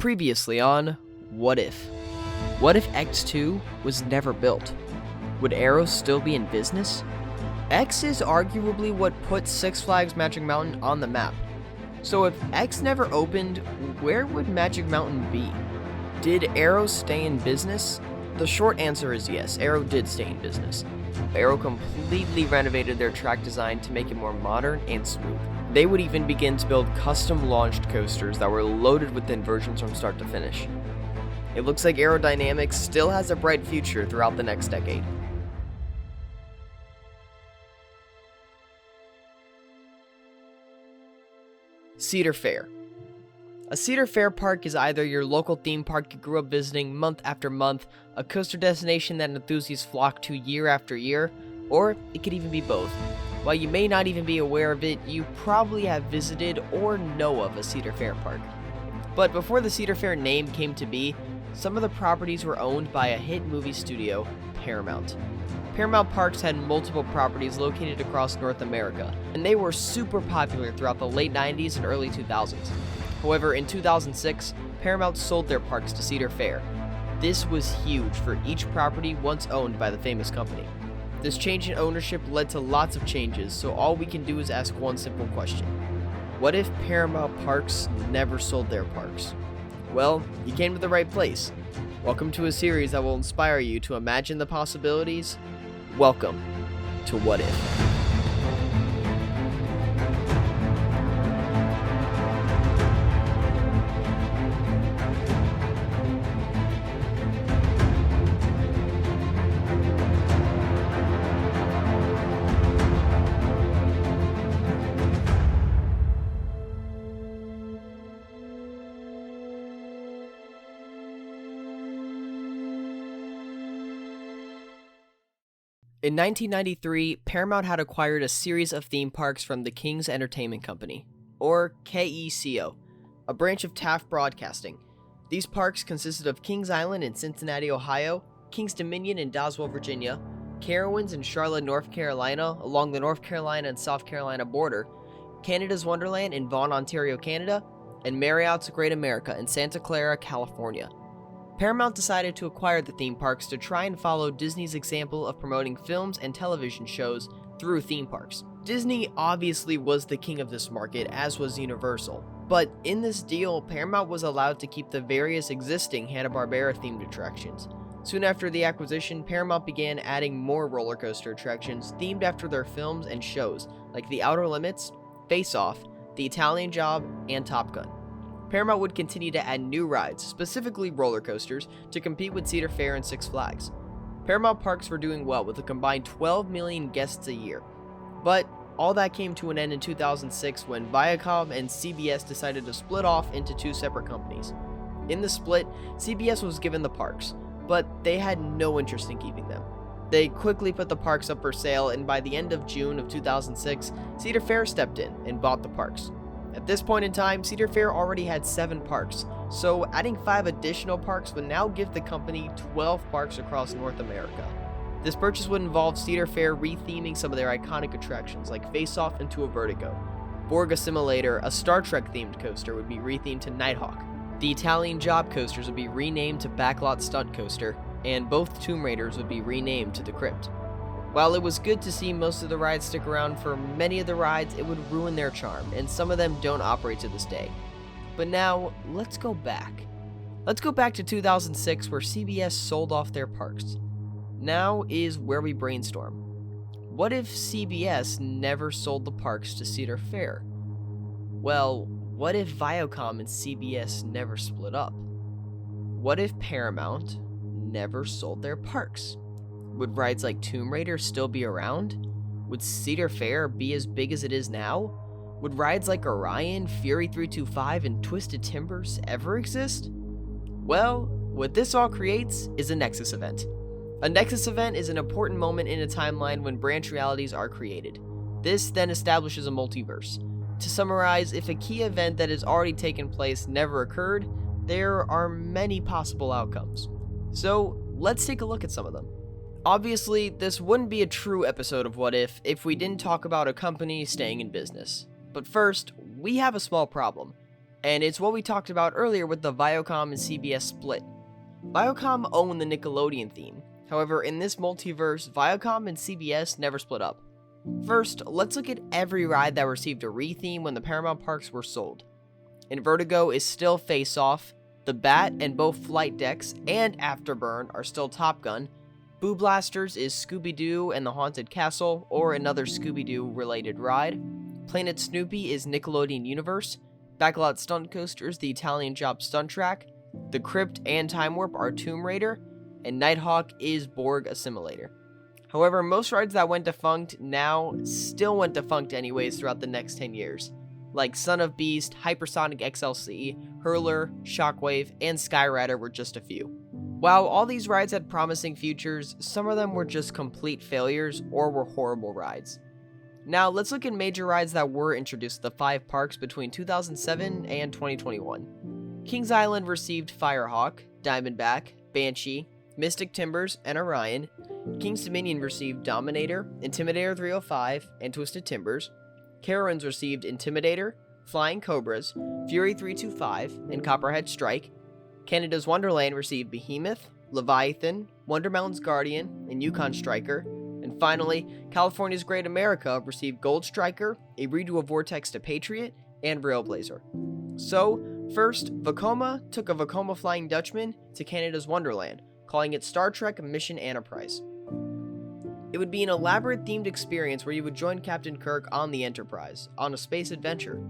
Previously on What If? What if X2 was never built? Would Arrow still be in business? X is arguably what put Six Flags Magic Mountain on the map. So if X never opened, where would Magic Mountain be? Did Arrow stay in business? The short answer is yes, Arrow did stay in business. Arrow completely renovated their track design to make it more modern and smooth. They would even begin to build custom-launched coasters that were loaded with inversions from start to finish. It looks like aerodynamics still has a bright future throughout the next decade. Cedar Fair. A Cedar Fair park is either your local theme park you grew up visiting month after month, a coaster destination that enthusiasts flock to year after year, or it could even be both. While you may not even be aware of it, you probably have visited or know of a Cedar Fair park. But before the Cedar Fair name came to be, some of the properties were owned by a hit movie studio, Paramount. Paramount Parks had multiple properties located across North America, and they were super popular throughout the late 90s and early 2000s. However, in 2006, Paramount sold their parks to Cedar Fair. This was huge for each property once owned by the famous company. This change in ownership led to lots of changes, so all we can do is ask one simple question. What if Paramount Parks never sold their parks? Well, you came to the right place. Welcome to a series that will inspire you to imagine the possibilities. Welcome to What If. In 1993, Paramount had acquired a series of theme parks from the King's Entertainment Company, or KECO, a branch of Taft Broadcasting. These parks consisted of Kings Island in Cincinnati, Ohio, Kings Dominion in Doswell, Virginia, Carowinds in Charlotte, North Carolina, along the North Carolina and South Carolina border, Canada's Wonderland in Vaughan, Ontario, Canada, and Marriott's Great America in Santa Clara, California. Paramount decided to acquire the theme parks to try and follow Disney's example of promoting films and television shows through theme parks. Disney obviously was the king of this market, as was Universal, but in this deal, Paramount was allowed to keep the various existing Hanna-Barbera themed attractions. Soon after the acquisition, Paramount began adding more roller coaster attractions themed after their films and shows, like The Outer Limits, Face Off, The Italian Job, and Top Gun. Paramount would continue to add new rides, specifically roller coasters, to compete with Cedar Fair and Six Flags. Paramount Parks were doing well with a combined 12 million guests a year. But all that came to an end in 2006 when Viacom and CBS decided to split off into two separate companies. In the split, CBS was given the parks, but they had no interest in keeping them. They quickly put the parks up for sale, and by the end of June of 2006, Cedar Fair stepped in and bought the parks. At this point in time, Cedar Fair already had 7 parks, so adding 5 additional parks would now give the company 12 parks across North America. This purchase would involve Cedar Fair retheming some of their iconic attractions like Face Off into a Vertigo. Borg Assimilator, a Star Trek themed coaster, would be rethemed to Nighthawk. The Italian Job coasters would be renamed to Backlot Stunt Coaster, and both Tomb Raiders would be renamed to The Crypt. While it was good to see most of the rides stick around, for many of the rides it would ruin their charm, and some of them don't operate to this day. But now, let's go back. Let's go back to 2006 where CBS sold off their parks. Now is where we brainstorm. What if CBS never sold the parks to Cedar Fair? Well, what if Viacom and CBS never split up? What if Paramount never sold their parks? Would rides like Tomb Raider still be around? Would Cedar Fair be as big as it is now? Would rides like Orion, Fury 325, and Twisted Timbers ever exist? Well, what this all creates is a Nexus event. A Nexus event is an important moment in a timeline when branch realities are created. This then establishes a multiverse. To summarize, if a key event that has already taken place never occurred, there are many possible outcomes. So, let's take a look at some of them. Obviously, this wouldn't be a true episode of What If we didn't talk about a company staying in business. But first, we have a small problem. And it's what we talked about earlier with the Viacom and CBS split. Viacom owned the Nickelodeon theme. However, in this multiverse, Viacom and CBS never split up. First, let's look at every ride that received a re-theme when the Paramount Parks were sold. In Vertigo is still Face Off, The Bat and both Flight Decks and Afterburn are still Top Gun, Boo Blasters is Scooby-Doo and the Haunted Castle, or another Scooby-Doo related ride, Planet Snoopy is Nickelodeon Universe, Backlot Stunt Coasters the Italian Job Stunt Track, The Crypt and Time Warp are Tomb Raider, and Nighthawk is Borg Assimilator. However, most rides that went defunct now still went defunct anyways throughout the next 10 years, like Son of Beast, Hypersonic XLC, Hurler, Shockwave, and Skyrider were just a few. While all these rides had promising futures, some of them were just complete failures or were horrible rides. Now let's look at major rides that were introduced to the 5 parks between 2007 and 2021. Kings Island received Firehawk, Diamondback, Banshee, Mystic Timbers, and Orion. King's Dominion received Dominator, Intimidator 305, and Twisted Timbers. Carowinds received Intimidator, Flying Cobras, Fury 325, and Copperhead Strike. Canada's Wonderland received Behemoth, Leviathan, Wonder Mountain's Guardian, and Yukon Striker. And finally, California's Great America received Gold Striker, a redo of Vortex to Patriot, and Railblazer. So, first, Vekoma took a Vekoma Flying Dutchman to Canada's Wonderland, calling it Star Trek Mission Enterprise. It would be an elaborate themed experience where you would join Captain Kirk on the Enterprise, on a space adventure.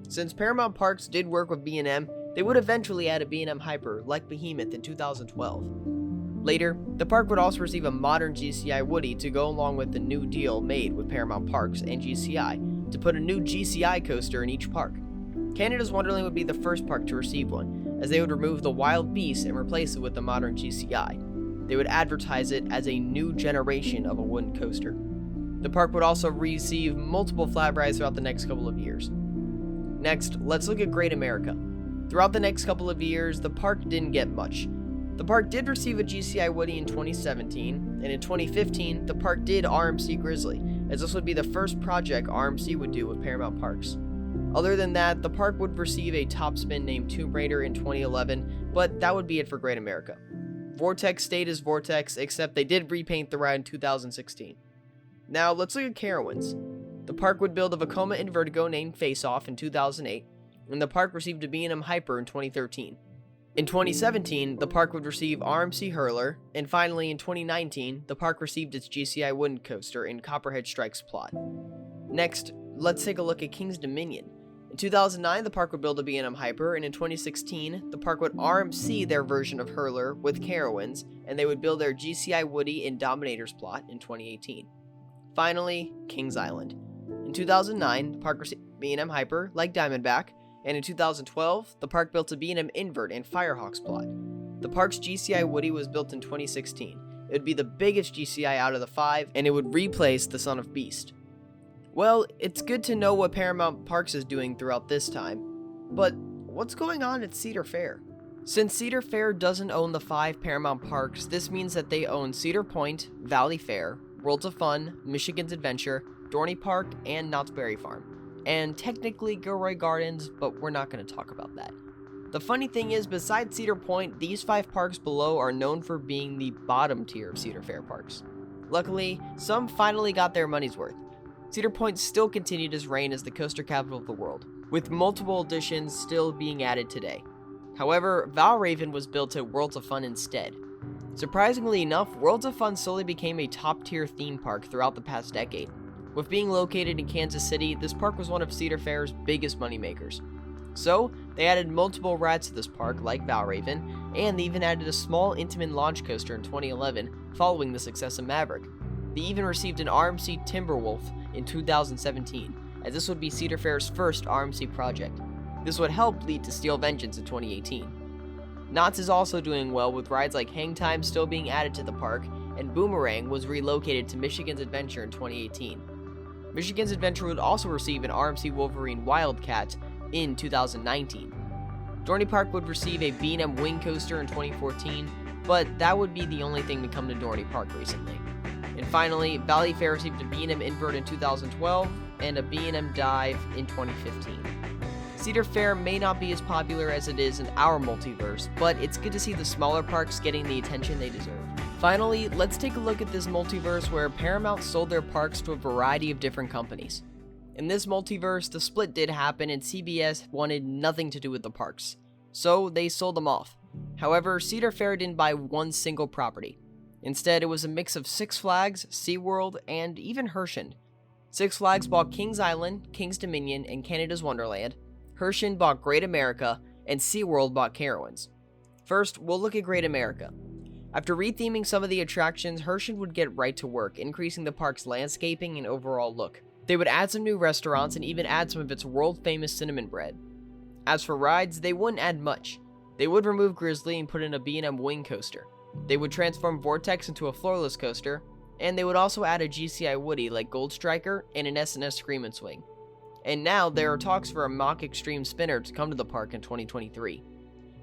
Since Paramount Parks did work with B&M, they would eventually add a B&M Hyper like Behemoth in 2012. Later, the park would also receive a modern GCI Woody to go along with the new deal made with Paramount Parks and GCI to put a new GCI coaster in each park. Canada's Wonderland would be the first park to receive one, as they would remove the Wild Beast and replace it with the modern GCI. They would advertise it as a new generation of a wooden coaster. The park would also receive multiple flat rides throughout the next couple of years. Next, let's look at Great America. Throughout the next couple of years, the park didn't get much. The park did receive a GCI Woody in 2017, and in 2015, the park did RMC Grizzly, as this would be the first project RMC would do with Paramount Parks. Other than that, the park would receive a top spin named Tomb Raider in 2011, but that would be it for Great America. Vortex stayed as Vortex, except they did repaint the ride in 2016. Now, let's look at Carowinds. The park would build a Vekoma in Vertigo named Face Off in 2008, and the park received a B&M Hyper in 2013. In 2017, the park would receive RMC Hurler, and finally in 2019, the park received its GCI Wooden Coaster in Copperhead Strike's plot. Next, let's take a look at King's Dominion. In 2009, the park would build a B&M Hyper, and in 2016, the park would RMC their version of Hurler with Carowinds, and they would build their GCI Woody in Dominator's plot in 2018. Finally, Kings Island. In 2009, the park received B&M Hyper, like Diamondback, and in 2012, the park built a B&M Invert in Firehawk's plot. The park's GCI Woody was built in 2016. It would be the biggest GCI out of the 5, and it would replace the Son of Beast. Well, it's good to know what Paramount Parks is doing throughout this time, but what's going on at Cedar Fair? Since Cedar Fair doesn't own the 5 Paramount Parks, this means that they own Cedar Point, Valley Fair, Worlds of Fun, Michigan's Adventure, Dorney Park, and Knott's Berry Farm. And technically Gilroy Gardens, but we're not going to talk about that. The funny thing is, besides Cedar Point, these 5 parks below are known for being the bottom tier of Cedar Fair parks. Luckily, some finally got their money's worth. Cedar Point still continued its reign as the coaster capital of the world, with multiple additions still being added today. However, Valravn was built at Worlds of Fun instead. Surprisingly enough, Worlds of Fun slowly became a top-tier theme park throughout the past decade. With being located in Kansas City, this park was one of Cedar Fair's biggest moneymakers. So, they added multiple rides to this park, like Valravn, and they even added a small Intamin launch coaster in 2011, following the success of Maverick. They even received an RMC Timberwolf in 2017, as this would be Cedar Fair's first RMC project. This would help lead to Steel Vengeance in 2018. Knott's is also doing well, with rides like Hang Time still being added to the park, and Boomerang was relocated to Michigan's Adventure in 2018. Michigan's Adventure would also receive an RMC Wolverine Wildcat in 2019. Dorney Park would receive a B&M Wing Coaster in 2014, but that would be the only thing to come to Dorney Park recently. And finally, Valley Fair received a B&M Invert in 2012 and a B&M Dive in 2015. Cedar Fair may not be as popular as it is in our multiverse, but it's good to see the smaller parks getting the attention they deserve. Finally, let's take a look at this multiverse where Paramount sold their parks to a variety of different companies. In this multiverse, the split did happen and CBS wanted nothing to do with the parks, so they sold them off. However, Cedar Fair didn't buy one single property. Instead, it was a mix of Six Flags, SeaWorld, and even Hershey. Six Flags bought Kings Island, Kings Dominion, and Canada's Wonderland. Hershey bought Great America, and SeaWorld bought Carowinds. First, we'll look at Great America. After retheming some of the attractions, Hershey would get right to work, increasing the park's landscaping and overall look. They would add some new restaurants and even add some of its world-famous cinnamon bread. As for rides, they wouldn't add much. They would remove Grizzly and put in a B&M wing coaster. They would transform Vortex into a floorless coaster, and they would also add a GCI Woody like Gold Striker and an S&S Scream and Swing. And now there are talks for a Mach Extreme Spinner to come to the park in 2023.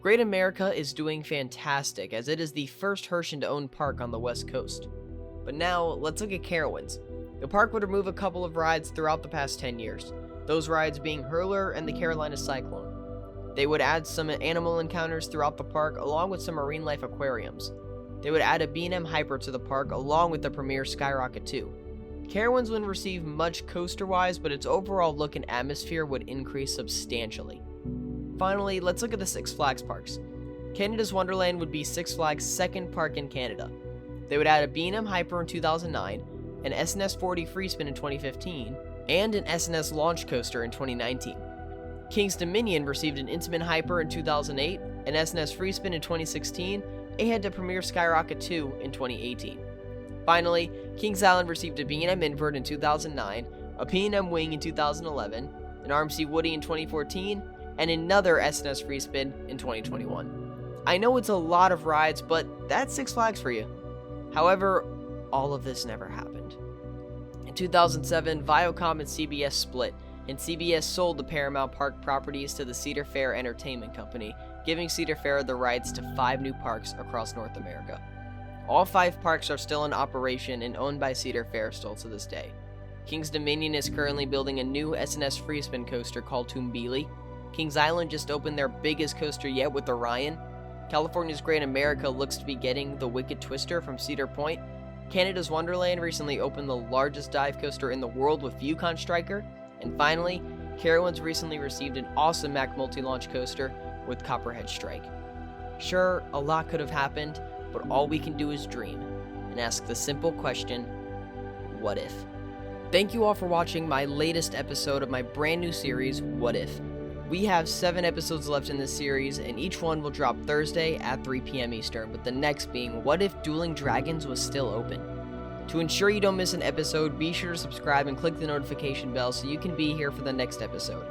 Great America is doing fantastic as it is the first Hershey-owned park on the West Coast. But now, let's look at Carowinds. The park would remove a couple of rides throughout the past 10 years, those rides being Hurler and the Carolina Cyclone. They would add some animal encounters throughout the park along with some marine life aquariums. They would add a B&M Hyper to the park along with the premier Skyrocket 2. Carowinds wouldn't receive much coaster-wise, but its overall look and atmosphere would increase substantially. Finally, let's look at the Six Flags parks. Canada's Wonderland would be Six Flags' second park in Canada. They would add a B&M Hyper in 2009, an S&S 40 Free Spin in 2015, and an S&S Launch Coaster in 2019. Kings Dominion received an Intamin Hyper in 2008, an S&S Free Spin in 2016, and a premier Skyrocket 2 in 2018. Finally, Kings Island received a B&M Invert in 2009, a P&M Wing in 2011, an RMC Woody in 2014, and another S&S Free Spin in 2021. I know it's a lot of rides, but that's Six Flags for you. However, all of this never happened. In 2007, Viacom and CBS split, and CBS sold the Paramount Park properties to the Cedar Fair Entertainment Company, giving Cedar Fair the rights to 5 new parks across North America. All 5 parks are still in operation and owned by Cedar Fair still to this day. Kings Dominion is currently building a new S&S Free Spin coaster called Toonbeely. Kings Island just opened their biggest coaster yet with Orion. California's Great America looks to be getting the Wicked Twister from Cedar Point. Canada's Wonderland recently opened the largest dive coaster in the world with Yukon Striker. And finally, Carowinds recently received an awesome Mack multi-launch coaster with Copperhead Strike. Sure, a lot could have happened, but all we can do is dream and ask the simple question, what if? Thank you all for watching my latest episode of my brand new series, What If? We have 7 episodes left in this series, and each one will drop Thursday at 3 p.m. Eastern, with the next being What If Dueling Dragons was still open? To ensure you don't miss an episode, be sure to subscribe and click the notification bell so you can be here for the next episode.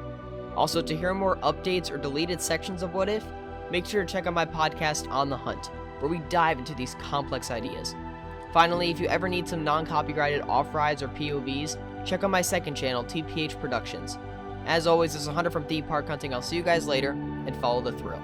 Also, to hear more updates or deleted sections of What If, make sure to check out my podcast On the Hunt, where we dive into these complex ideas. Finally, if you ever need some non-copyrighted off-rides or POVs, check out my second channel, TPH Productions. As always, this is Hunter from Theme Park Hunting. I'll see you guys later, and follow the thrill.